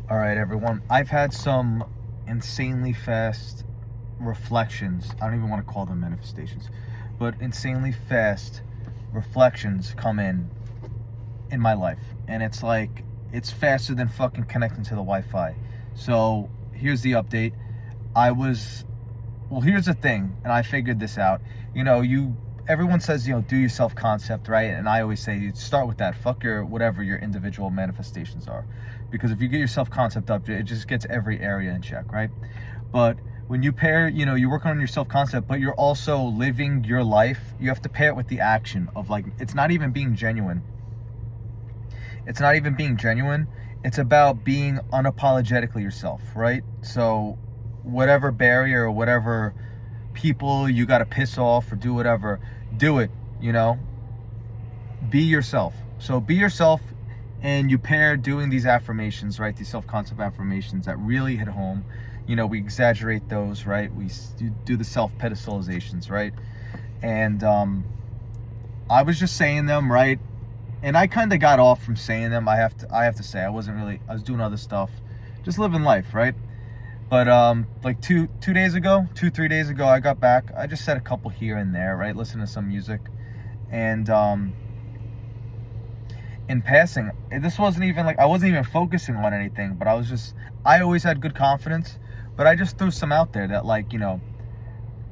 All right, everyone. I've had some insanely fast reflections. I don't even want to call them manifestations, but insanely fast reflections come in my life. And it's like, it's faster than fucking connecting to the Wi-Fi. So here's the update. Here's the thing, and I figured this out. Everyone says, do your self-concept, right? And I always say, start with that. Fuck whatever your individual manifestations are. Because if you get your self-concept up, it just gets every area in check, right? But when you pair, you're working on your self-concept, but you're also living your life, you have to pair it with the action of, like, it's not even being genuine. It's not even being genuine. It's about being unapologetically yourself, right? So whatever barrier or whatever people you got to piss off or do whatever, do it, be yourself. So be yourself, and you pair doing these affirmations, right? These self-concept affirmations that really hit home. We exaggerate those, right? We do the self-pedestalizations, right? And I was just saying them, right? And I kind of got off from saying them. I have to say, I was doing other stuff, just living life, right? But like 3 days ago, I got back. I just said a couple here and there, right? Listen to some music. And in passing, this wasn't even like, I wasn't even focusing on anything, but I always had good confidence, but I just threw some out there that, like,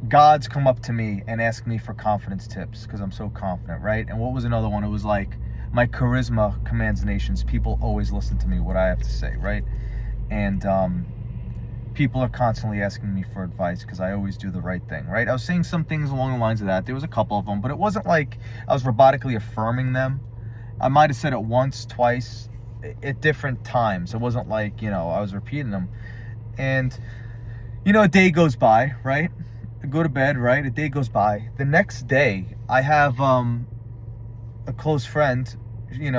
God's come up to me and asked me for confidence tips because I'm so confident, right? And what was another one? It was like, my charisma commands nations. People always listen to me, what I have to say, right? And people are constantly asking me for advice because I always do the right thing, right? I was saying some things along the lines of that. There was a couple of them, but it wasn't like I was robotically affirming them. I might have said it once, twice, at different times. It wasn't like, I was repeating them. And, a day goes by, right? I go to bed, right? A day goes by. The next day, I have a close friend,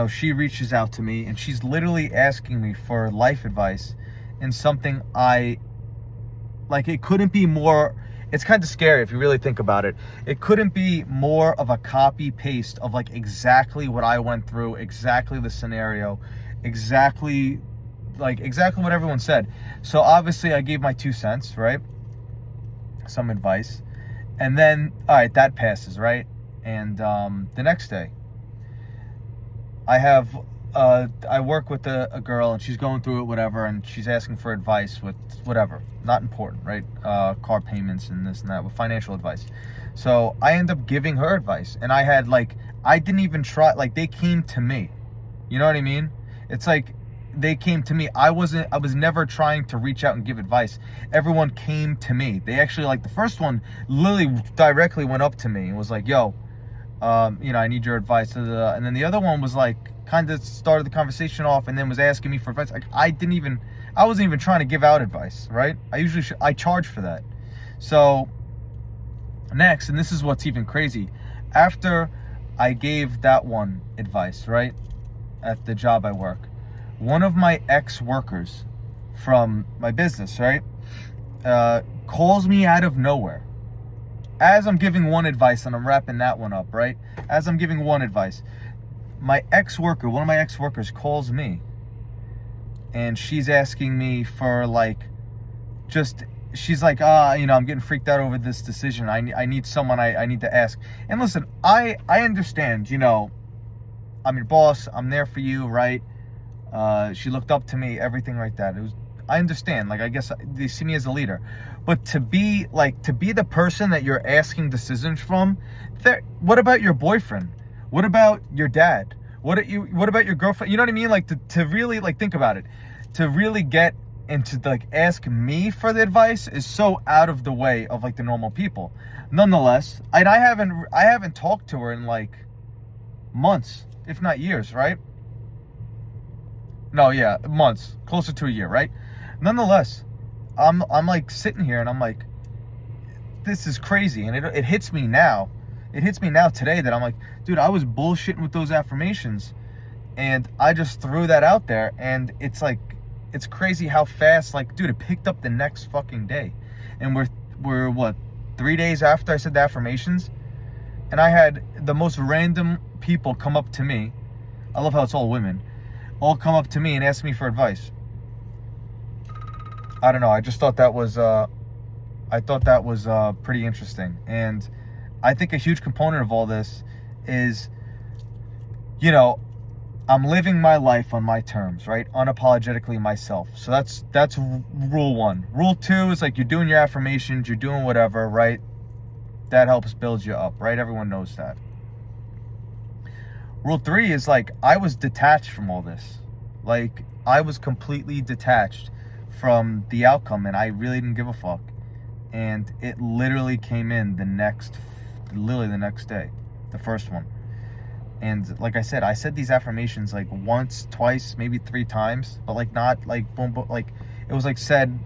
she reaches out to me, and she's literally asking me for life advice and something it couldn't be more. It's kind of scary if you really think about it. It couldn't be more of a copy paste of like exactly what I went through, exactly the scenario, exactly what everyone said. So obviously I gave my 2 cents, right? Some advice. And then, all right, that passes, right? And the next day, I work with a girl, and she's going through it, whatever, and she's asking for advice with whatever, not important, right? Car payments and this and that, with financial advice. So I end up giving her advice, and I didn't even try, they came to me. You know what I mean? It's like they came to me. I was never trying to reach out and give advice. Everyone came to me. They actually, the first one literally directly went up to me and was like, yo, I need your advice. And then the other one was kind of started the conversation off and then was asking me for advice. I wasn't even trying to give out advice, right? I charge for that. So next, and this is what's even crazy, after I gave that one advice, right, at the job I work, one of my ex-workers from my business, right, calls me out of nowhere. As I'm giving one advice, and I'm wrapping that one up, right? As I'm giving one advice, one of my ex-workers calls me, and she's asking me for she's like, I'm getting freaked out over this decision. I need someone I need to ask. And listen, I understand, I'm your boss, I'm there for you, right? She looked up to me, everything like that. I understand, I guess they see me as a leader. But to be the person that you're asking decisions from, what about your boyfriend? What about your dad? What about your girlfriend? You know what I mean? To really think about it. To really get into ask me for the advice is so out of the way of the normal people. Nonetheless, I haven't talked to her in months, if not years, right? No, yeah, months, closer to a year, right? Nonetheless, I'm sitting here and I'm like, this is crazy, and it hits me now. It hits me now today that I'm like, dude, I was bullshitting with those affirmations, and I just threw that out there, and it's crazy how fast, dude, it picked up the next fucking day, and we're what, 3 days after I said the affirmations, and I had the most random people come up to me. I love how it's all women. All come up to me and ask me for advice. I don't know. I just thought that was pretty interesting. And I think a huge component of all this is, you know, I'm living my life on my terms, right? Unapologetically myself. So that's rule 1. Rule 2 is like, you're doing your affirmations, you're doing whatever, right? That helps build you up, right? Everyone knows that. Rule 3 is like, I was detached from all this. Like, I was completely detached from the outcome, and I really didn't give a fuck. And it literally came in the next day, the first one. And like I said these affirmations like once, twice, maybe 3 times, but like not like boom, boom, like it was like said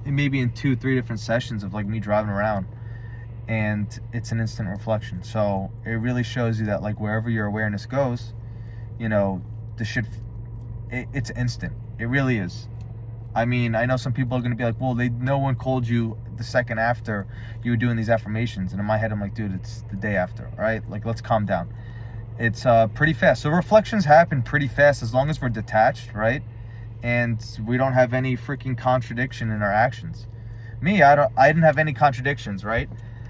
maybe in 2-3 different sessions of like me driving around. And it's an instant reflection. So it really shows you that like wherever your awareness goes, you know, it's instant. It really is. I mean, I know some people are going to be like, well, no one called you the second after you were doing these affirmations. And in my head, I'm like, dude, it's the day after, all right? Like, let's calm down. It's pretty fast. So reflections happen pretty fast as long as we're detached, right? And we don't have any freaking contradiction in our actions. Me, I didn't have any contradictions, right?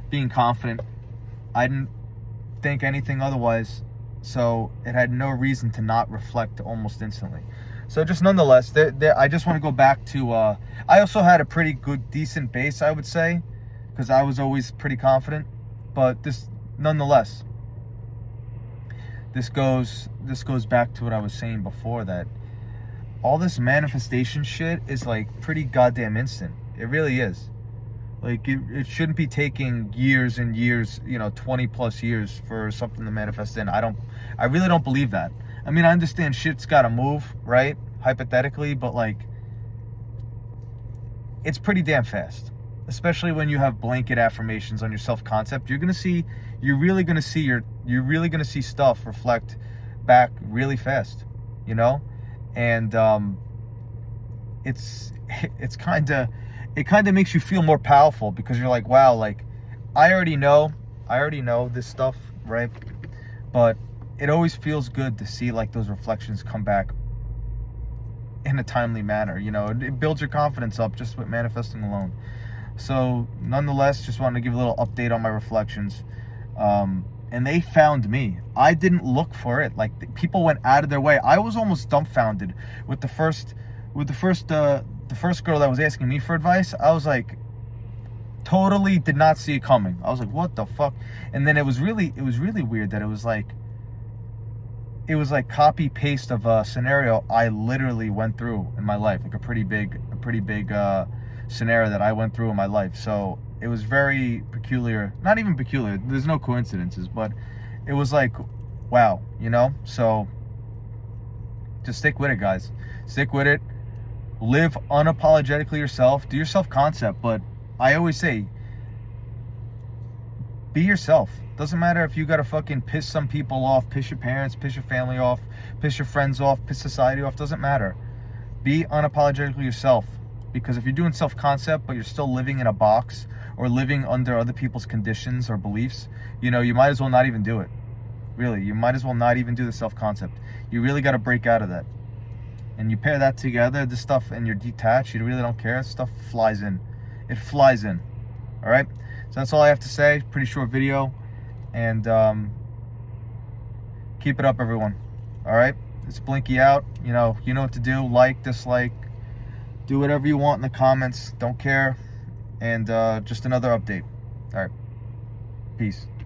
Being confident. I didn't think anything otherwise. So it had no reason to not reflect almost instantly. So just nonetheless, I just want to go back to, I also had a pretty good, decent base, I would say, because I was always pretty confident. But nonetheless, this goes back to what I was saying before, that all this manifestation shit is like pretty goddamn instant. It really is. Like, it shouldn't be taking years and years, 20 plus years for something to manifest in. I really don't believe that. I mean, I understand shit's got to move, right? Hypothetically, but like, it's pretty damn fast. Especially when you have blanket affirmations on your self-concept. You're really gonna see stuff reflect back really fast, and it kind of makes you feel more powerful, because you're like, wow, like I already know this stuff, right? But it always feels good to see like those reflections come back in a timely manner. It builds your confidence up just with manifesting alone. So nonetheless, just wanted to give a little update on my reflections. And they found me. I didn't look for it. Like, people went out of their way. I was almost dumbfounded with the first girl that was asking me for advice. I was like, totally did not see it coming. I was like, what the fuck? And then it was really weird that it was like copy paste of a scenario I literally went through in my life, like a pretty big scenario that I went through in my life. So it was very peculiar. Not even peculiar, there's no coincidences, but it was like, wow, so just stick with it, guys. Stick with it. Live unapologetically yourself. Do your self-concept, but I always say, be yourself. Doesn't matter if you gotta fucking piss some people off, piss your parents, piss your family off, piss your friends off, piss society off. Doesn't matter. Be unapologetically yourself. Because if you're doing self-concept, but you're still living in a box or living under other people's conditions or beliefs, you might as well not even do it. Really, you might as well not even do the self-concept. You really got to break out of that. And you pair that together, this stuff, and you're detached, you really don't care, stuff flies in. It flies in. All right? So that's all I have to say. Pretty short video. And keep it up, everyone. All right? It's Blinky out. You know what to do. Like, dislike. Do whatever you want in the comments. Don't care. And just another update. All right. Peace.